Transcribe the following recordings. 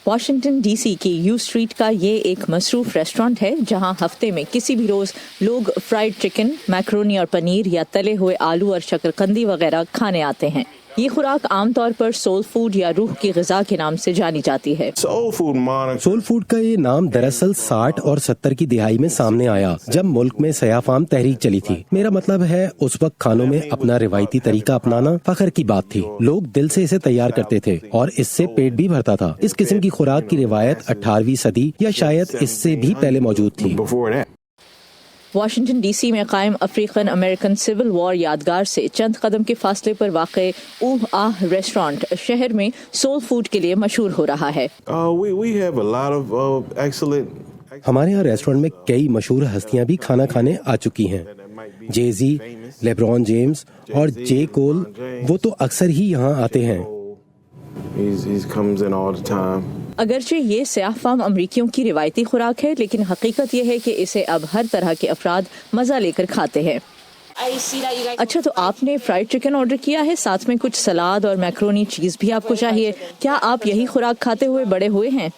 Washington D C کی you street کا یہ ایک مصروف ریسٹورانٹ ہے جہاں ہفتے میں کسی بھی روز لوگ فرائیڈ چکن، میکرونی اور پنیر یا تلے ہوئے آلو اور شکرقندی وغیرہ کھانے آتے ہیں۔ یہ خوراک عام طور پر سول فوڈ یا روح کی غذا کے نام سے جانی جاتی ہے۔ سول فوڈ کا یہ نام دراصل 60 اور 70 کی دہائی میں سامنے آیا جب ملک میں سیاہ فام تحریک چلی تھی۔ میرا مطلب ہے اس وقت کھانوں میں اپنا روایتی طریقہ اپنانا فخر کی بات تھی۔ لوگ دل سے اسے تیار کرتے تھے اور اس سے پیٹ بھی بھرتا تھا۔ اس قسم کی خوراک کی روایت 18ویں صدی یا شاید اس سے بھی پہلے موجود تھی۔ واشنگٹن ڈی سی میں قائم افریقن امریکن سول وار یادگار سے چند قدم کے فاصلے پر واقع اوہ آہ ریسٹورانٹ شہر میں سول فوڈ کے لیے مشہور ہو رہا ہے۔ ہمارے یہاں ریسٹورینٹ میں کئی مشہور ہستیاں بھی کھانا کھانے آ چکی ہیں۔ جے زی، لیبرون جیمز اور جے کول، وہ تو اکثر ہی یہاں آتے ہیں۔ اگرچہ یہ سیاہ فام امریکیوں کی روایتی خوراک ہے، لیکن حقیقت یہ ہے کہ اسے اب ہر طرح کے افراد مزہ لے کر کھاتے ہیں۔ اچھا، تو آپ نے فرائیڈ چکن آرڈر کیا ہے، ساتھ میں کچھ سلاد اور میکرونی چیز بھی آپ کو چاہیے۔ کیا آپ یہی خوراک کھاتے ہوئے بڑے ہوئے ہیں؟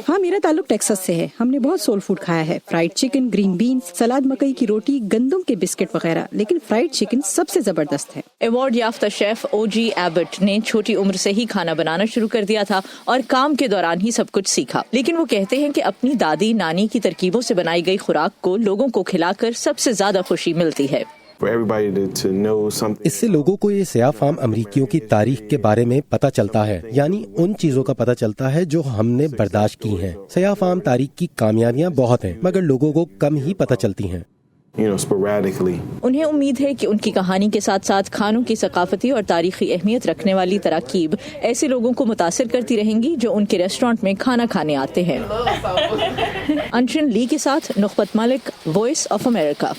ہاں، میرا تعلق ٹیکساس سے ہے۔ ہم نے بہت سول فوڈ کھایا ہے، فرائیڈ چکن، گرین بینز، سلاد، مکئی کی روٹی، گندم کے بسکٹ وغیرہ، لیکن فرائیڈ چکن سب سے زبردست ہے۔ ایوارڈ یافتہ شیف او جی ایبٹ نے چھوٹی عمر سے ہی کھانا بنانا شروع کر دیا تھا اور کام کے دوران ہی سب کچھ سیکھا، لیکن وہ کہتے ہیں کہ اپنی دادی نانی کی ترکیبوں سے بنائی گئی خوراک کو لوگوں کو کھلا کر سب سے زیادہ خوشی ملتی ہے۔ اس سے لوگوں کو یہ سیاہ فام امریکیوں کی تاریخ کے بارے میں پتہ چلتا ہے، یعنی ان چیزوں کا پتہ چلتا ہے جو ہم نے برداشت کی ہیں۔ سیاہ فام تاریخ کی کامیابیاں بہت ہیں، مگر لوگوں کو کم ہی پتہ چلتی ہیں۔ انہیں امید ہے کہ ان کی کہانی کے ساتھ ساتھ کھانوں کی ثقافتی اور تاریخی اہمیت رکھنے والی تراکیب ایسے لوگوں کو متاثر کرتی رہیں گی جو ان کے ریسٹورانٹ میں کھانا کھانے آتے ہیں۔ انشن لی کے ساتھ نخبت ملک، وائس آف امریکہ۔